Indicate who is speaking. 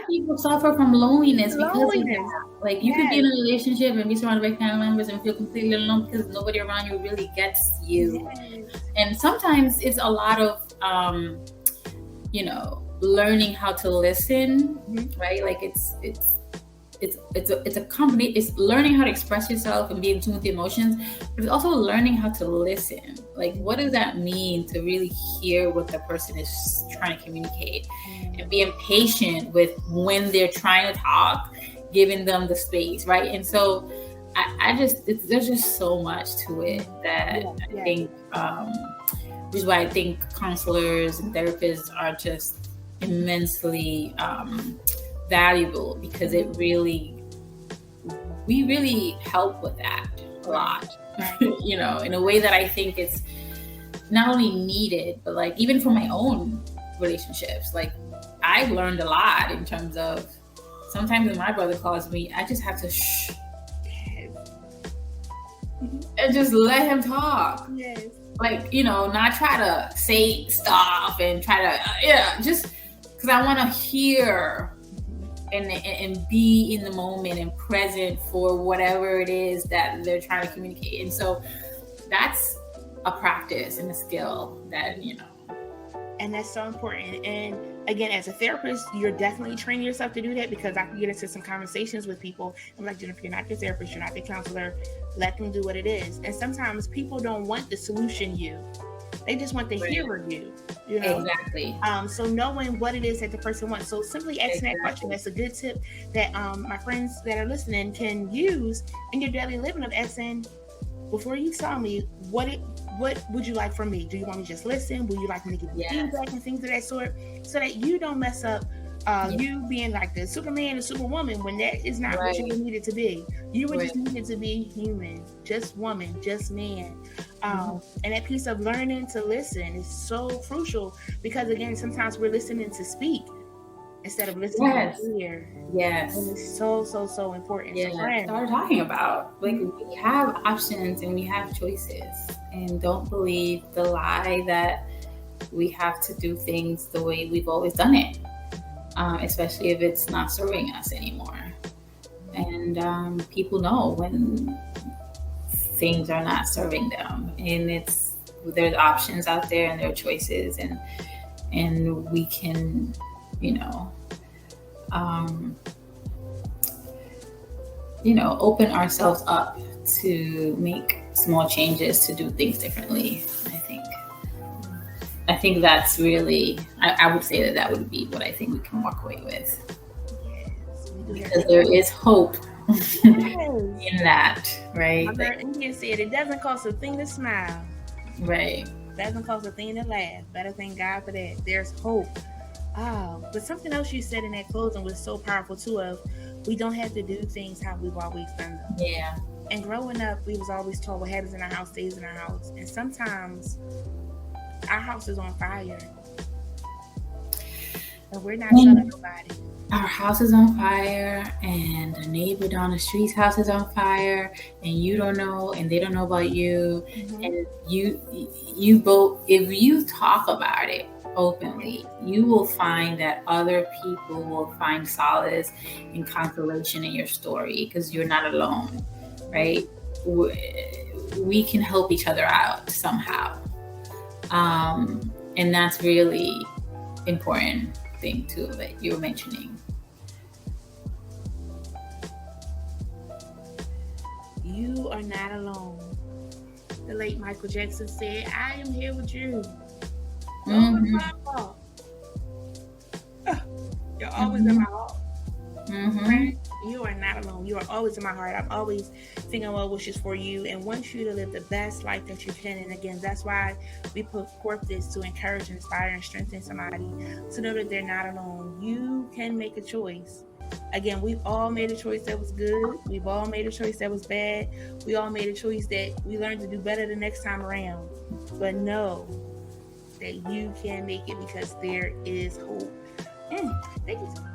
Speaker 1: People suffer from loneliness because of
Speaker 2: Loneliness.
Speaker 1: that. Like you could be in a relationship and be surrounded by family members and feel completely alone because nobody around you really gets you.
Speaker 2: Yes.
Speaker 1: And sometimes it's a lot of learning how to listen, right? Like it's a company. It's learning how to express yourself and be in tune with the emotions, but it's also learning how to listen. Like, what does that mean to really hear what the person is trying to communicate, and being patient with when they're trying to talk, giving them the space, right? And so, there's just so much to it that I think, which is why I think counselors and therapists are just immensely valuable, because we really help with that a lot, in a way that I think it's not only needed, but like even for my own relationships, like I've learned a lot in terms of sometimes when my brother calls me, I just have to shh and just let him talk.
Speaker 2: Yes.
Speaker 1: Like, not try to say stuff and try to, just because I want to hear and be in the moment and present for whatever it is that they're trying to communicate. And so that's a practice and a skill that,
Speaker 2: And that's so important. And again, as a therapist, you're definitely training yourself to do that, because I can get into some conversations with people. I'm like, Jennifer, you're not the therapist, you're not the counselor. Let them do what it is. And sometimes people don't want the solution you. They just want the hearer you.
Speaker 1: Exactly.
Speaker 2: So knowing what it is that the person wants. So simply asking that question, that's a good tip that my friends that are listening can use in your daily living, of asking, before you tell me, what would you like from me? Do you want me to just listen? Will you like me to give you feedback and things of that sort, so that you don't mess up you being like the Superman or Superwoman when that is not what you needed to be. You were just needed to be human, just woman, just man. And that piece of learning to listen is so crucial, because again, sometimes we're listening to speak instead of listening to hear.
Speaker 1: Yes.
Speaker 2: And it's so important.
Speaker 1: Yeah,
Speaker 2: so
Speaker 1: start talking about, like, we have options and we have choices, and don't believe the lie that we have to do things the way we've always done it, especially if it's not serving us anymore. And people know when things are not serving them, and there's options out there and there are choices, and we can, open ourselves up to make small changes, to do things differently. I think that's really, I would say that would be what I think we can walk away with. Because there is hope in that, right?
Speaker 2: Mother India said it doesn't cost a thing to smile.
Speaker 1: Right.
Speaker 2: It doesn't cost a thing to laugh. Better thank God for that. There's hope. But something else you said in that closing was so powerful too, of we don't have to do things how we've always done them.
Speaker 1: Yeah.
Speaker 2: And growing up, we was always told what happens in our house stays in our house. And sometimes our house is on fire. And we're not telling nobody.
Speaker 1: Our house is on fire, and the neighbor down the street's house is on fire, and you don't know, and they don't know about you. And you both, if you talk about it openly, you will find that other people will find solace and consolation in your story, because you're not alone, right? We can help each other out somehow. And that's really important thing too that you were mentioning.
Speaker 2: You are not alone. The late Michael Jackson said, I am here with you. You're always in my heart. Right? You are not alone. You are always in my heart. I'm always thinking well wishes for you and want you to live the best life that you can. And again, that's why we put forth this, to encourage, inspire, and strengthen somebody to know that they're not alone. You can make a choice. Again, we've all made a choice that was good. We've all made a choice that was bad. We all made a choice that we learned to do better the next time around. But know that you can make it, because there is hope. Thank you so much.